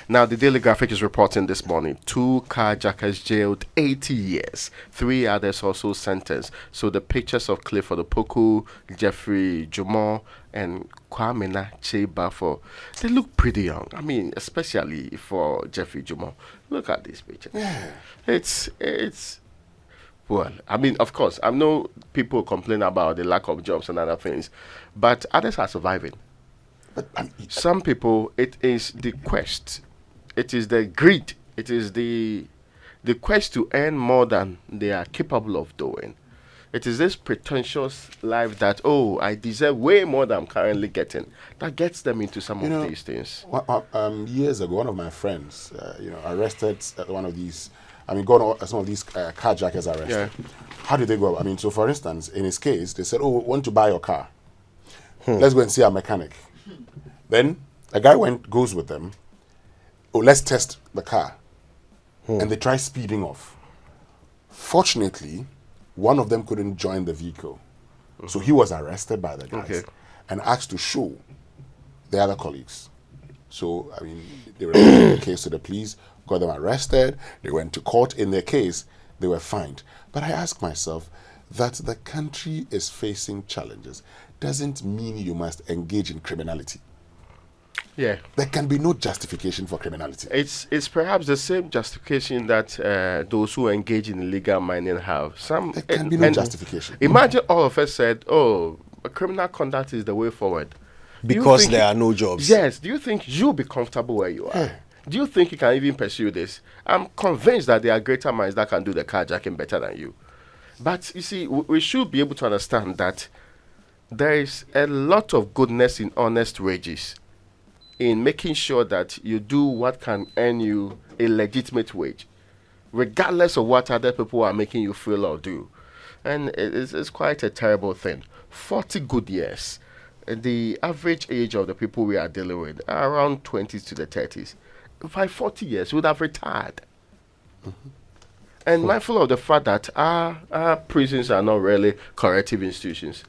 Now, the Daily Graphic is reporting this morning 2 carjackers jailed 80 years, 3 others also sentenced. So the pictures of Clifford Opoku, Jeffrey Jumon, and Kwamena Chebafo, they look pretty young. I mean, especially for Jeffrey Jumon. Look at these pictures. Yeah. It's well, I mean, of course, I know people complain about the lack of jobs and other things, but others are surviving. But Some people, it is the quest, it is the greed, it is the quest to earn more than they are capable of doing. It is this pretentious life that, oh, I deserve way more than I'm currently getting, that gets them into some You of know, these things. years ago, one of my friends, arrested at one of these. I mean, got some of these carjackers arrested. Yeah. How did they go? I mean, so for instance, in his case, they said, "Oh, we want to buy your car. Let's go and see our mechanic." Then a guy goes with them. Oh, let's test the car, and they try speeding off. Fortunately, one of them couldn't join the vehicle, so he was arrested by the guys and asked to show the other colleagues. So, I mean, they reported the case to the police, got them arrested, they went to court. In their case, they were fined. But I ask myself that the country is facing challenges doesn't mean you must engage in criminality. Yeah. There can be no justification for criminality. It's perhaps the same justification that those who engage in illegal mining have. There can be no justification. Imagine all of us said, "Oh, criminal conduct is the way forward," because there are no jobs. Yes. Do you think you'll be comfortable where you are? Do you think you can even pursue this? I'm convinced that there are greater minds that can do the carjacking better than you. But you see, we should be able to understand that there is a lot of goodness in honest wages, in making sure that you do what can earn you a legitimate wage, regardless of what other people are making you feel or do. And it's quite a terrible thing. 40 good years. The average age of the people we are dealing with are around 20s to the 30s. By 40 years, we would have retired. And mindful of the fact that our prisons are not really corrective institutions,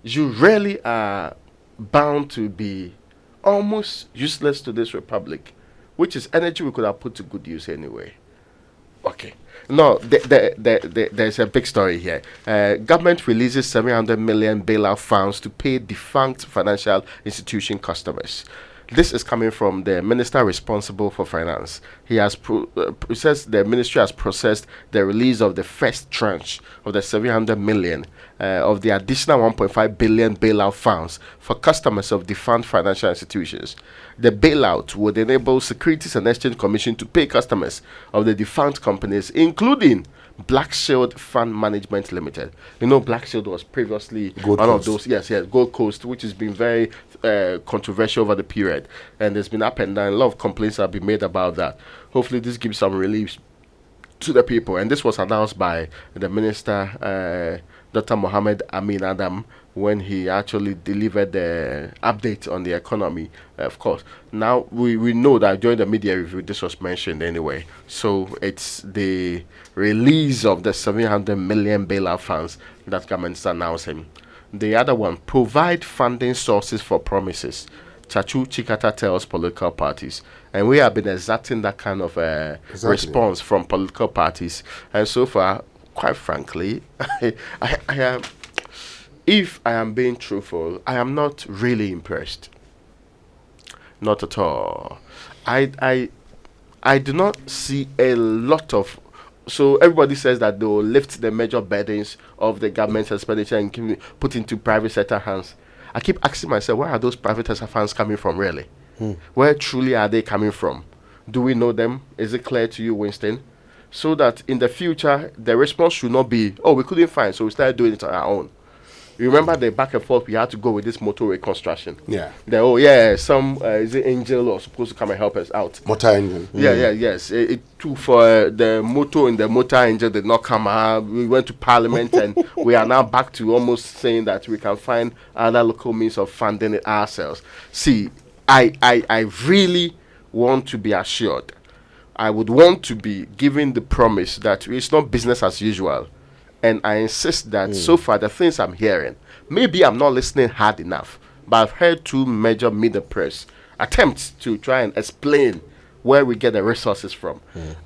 you really are bound to be almost useless to this republic, which is energy we could have put to good use anyway. Okay. No, there's a big story here. Government releases 700 million bailout funds to pay defunct financial institution customers. This is coming from the minister responsible for finance. He has says the ministry has processed the release of the first tranche of the 700 million of the additional 1.5 billion bailout funds for customers of defunct financial institutions. The bailout would enable Securities and Exchange Commission to pay customers of the defunct companies, including Black Shield Fund Management Limited. You know, Black Shield was previously Gold one Coast. of those, yes, Gold Coast, which has been very controversial over the period. And there's been up and down. A lot of complaints have been made about that. Hopefully, this gives some relief to the people. And this was announced by the minister, Dr. Mohammed Amin Adam, when he actually delivered the update on the economy, of course. Now, we know that during the media review, this was mentioned anyway. So, it's the release of the 700 million bailout funds that government is announcing. The other one, provide funding sources for promises. Chachu Chikata tells political parties. And we have been exacting that kind of response from political parties. And so far, quite frankly, I am, if I am being truthful, I am not really impressed. Not at all. I do not see a lot of. So everybody says that they will lift the major burdens of the government's expenditure and put into private sector hands. I keep asking myself, where are those private sector funds coming from, really? Where truly are they coming from? Do we know them? Is it clear to you, Winston? So that in the future, the response should not be, oh, we couldn't find, so we started doing it on our own. You remember the back and forth we had to go with this motorway construction? Yeah. Some is it Angel was supposed to come and help us out? Motor engine. Yes. It took for the motor and the motor engine did not come out. We went to Parliament and we are now back to almost saying that we can find other local means of funding it ourselves. See, I really want to be assured. I would want to be given the promise that it's not business as usual. And I insist that so far the things I'm hearing, maybe I'm not listening hard enough, but I've heard two major media press attempts to try and explain where we get the resources from,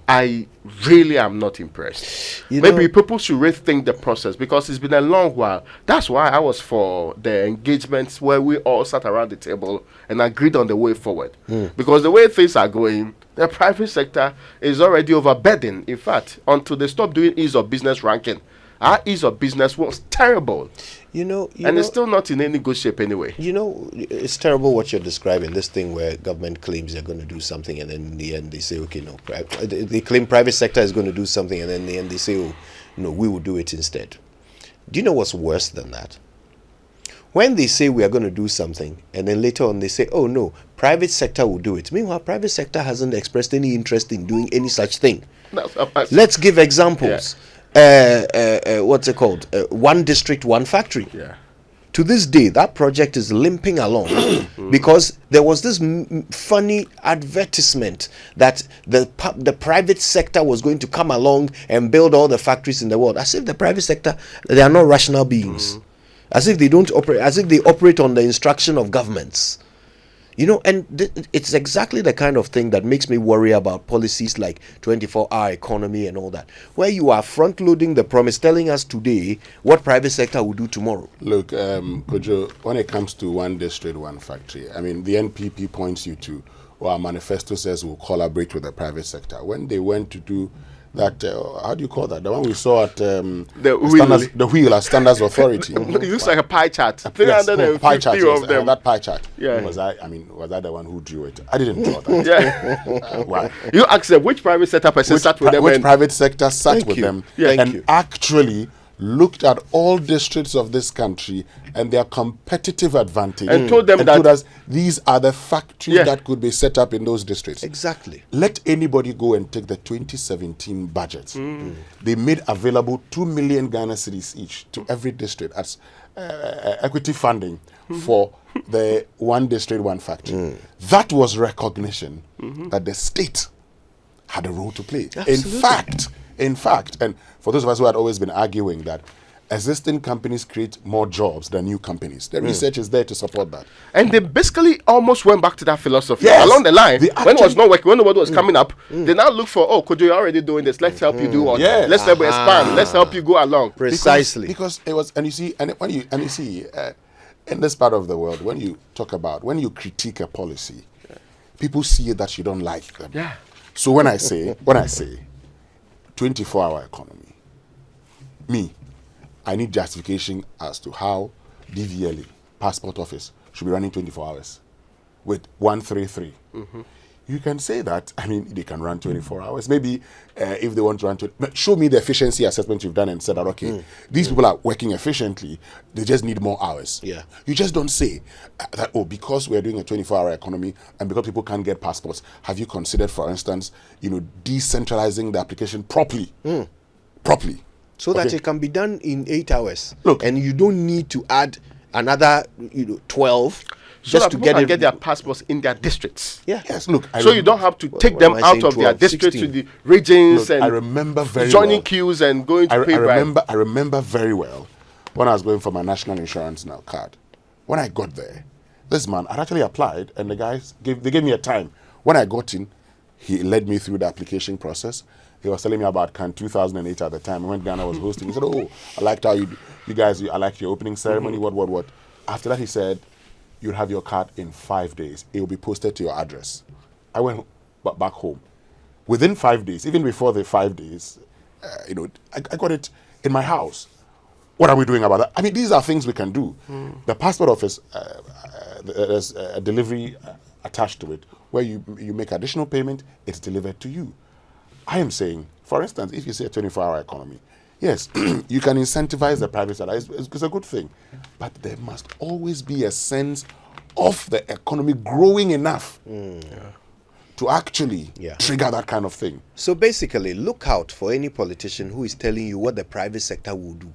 I really am not impressed. You Maybe know- people should rethink the process, because it's been a long while. That's why I was for the engagements where we all sat around the table and agreed on the way forward. Because the way things are going, the private sector is already overburdened. In fact, until they stop doing ease of business ranking, our ease of business was terrible. And it's still not in any good shape anyway. It's terrible what you're describing, this thing where government claims they're going to do something and then in the end they say, okay, no. They claim private sector is going to do something and then in the end they say, oh, no, we will do it instead. Do you know what's worse than that? When they say we are going to do something and then later on they say, oh, no, private sector will do it. Meanwhile, private sector hasn't expressed any interest in doing any such thing. Let's give examples. What's it called? One district, one factory. Yeah. To this day, that project is limping along because there was this funny advertisement that the private sector was going to come along and build all the factories in the world. As if the private sector, they are not rational beings. As if they don't operate, as if they operate on the instruction of governments. And it's exactly the kind of thing that makes me worry about policies like 24-hour economy and all that, where you are front-loading the promise, telling us today what private sector will do tomorrow. Look, Kojo, when it comes to one district, one factory, I mean, the NPP points you to, our manifesto says we'll collaborate with the private sector. When they went to do that, how do you call that? The one we saw at the wheel at Standards Authority. It looks like a pie chart. Yes, 350 pie chart, yes, of them. that pie chart. Yeah. Was I the one who drew it? I didn't draw that. Yeah. Why? You asked them which private sector person sat with them. Which and- private sector sat Thank with you. them Yeah, thank and you. actually looked at all districts of this country and their competitive advantage And told them that- told us these are the factories Yeah. that could be set up in those districts. Exactly. Let anybody go and take the 2017 budget. They made available 2 million Ghana cedis each to every district as equity funding for the one district, one factory. That was recognition that the state had a role to play. Absolutely. In fact, and for those of us who had always been arguing that existing companies create more jobs than new companies, the research is there to support that. And they basically almost went back to that philosophy Yes. along the line. They When it was actually- not working, when nobody was coming up, they now look for, oh, could you already doing this? Let's help you do what? Yes. Let's help you expand. Let's help you go along. Precisely. Because it was, and you see, in this part of the world, when you critique a policy, people see that you don't like them. Yeah. So when I say 24-hour economy, I need justification as to how DVLA, Passport Office, should be running 24 hours with 133. You can say that, they can run 24 hours. Maybe if they want to run but show me the efficiency assessment you've done and said that, okay, these people are working efficiently, they just need more hours. Yeah. You just don't say that, because we're doing a 24-hour economy and because people can't get passports, have you considered, for instance, decentralizing the application properly? Properly. So that Okay. it can be done in 8 hours. Look. And you don't need to add another 12 So just that to people can it. get their passports in their districts. Yeah. Yes, look. So you don't have to take what them am I out saying, of their 12, districts 16? to the regions Look, and I remember very joining well. queues and going to pay bribe. I remember very well when I was going for my national insurance now card. When I got there, this man had actually applied, and the guys gave me a time. When I got in, he led me through the application process. He was telling me about Cannes 2008 at the time when Ghana was hosting. He said, "Oh, I liked how you guys. I liked your opening ceremony. What." After that, he said, "You'll have your card in 5 days. It will be posted to your address." I went back home. Within 5 days, even before the 5 days, I got it in my house. What are we doing about that? These are things we can do. The passport office, there's a delivery attached to it where you make additional payment, it's delivered to you. I am saying, for instance, if you say a 24-hour economy, yes, you can incentivize the private sector. It's a good thing. But there must always be a sense of the economy growing enough to actually trigger that kind of thing. So basically, look out for any politician who is telling you what the private sector will do.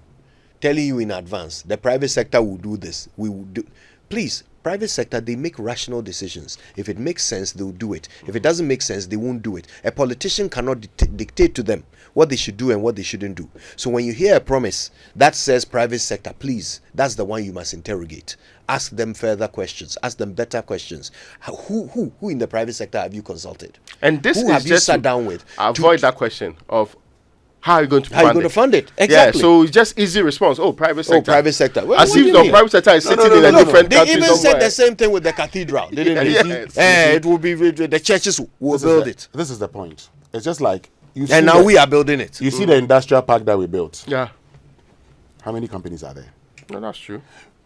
Telling you in advance, the private sector will do this. We will do. Please, private sector, they make rational decisions. If it makes sense, they'll do it. If it doesn't make sense, they won't do it. A politician cannot dictate to them what they should do and what they shouldn't do. So when you hear a promise that says private sector, please, that's the one you must interrogate. Ask them further questions. Ask them better questions. Who in the private sector have you consulted? And this who is have you just sat to down with? avoid that question of how are you going to How are you going to fund it? Yeah, Exactly. so it's just easy response. Oh, private sector. Oh, private sector. Well, As what do if you the mean? private sector is sitting in a different They country even said somewhere. the same thing with the cathedral, didn't they? Yes. It will be the churches will This is build the- it, This is the point. It's just like you see and now we are building it. You see the industrial park that we built. Yeah, How many companies are there? no, that's true.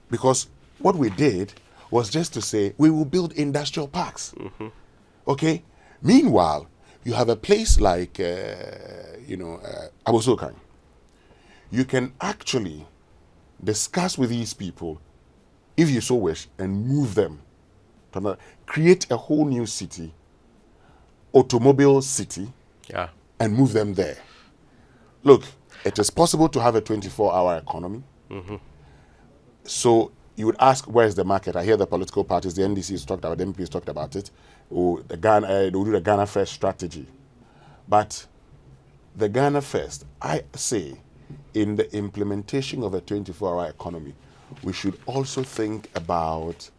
Because what we did was just to say we will build industrial parks. Okay. Meanwhile, you have a place like Abosokan. You can actually discuss with these people, if you so wish, and move them to create a whole new city, automobile city, Yeah. and move them there. Look, it is possible to have a 24-hour economy. So you would ask, where's the market? I hear the political parties, the NDC has talked about, the MP has talked about it. Or they will do the Ghana First strategy. But the Ghana First, I say, in the implementation of a 24-hour economy, we should also think about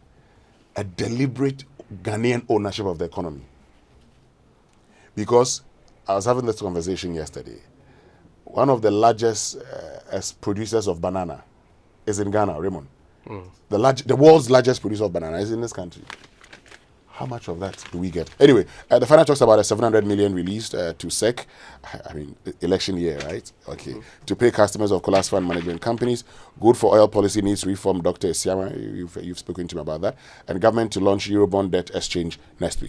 a deliberate Ghanaian ownership of the economy. Because I was having this conversation yesterday. One of the largest producers of banana is in Ghana, Raymond. The world's largest producer of banana is in this country. How much of that do we get? Anyway, the finance talks about a 700 million released to SEC. I mean, election year, right? Okay. To pay customers of Colas Fund Management companies. Good for oil policy needs reform. Dr. Esiama, you've spoken to me about that. And government to launch Eurobond debt exchange next week.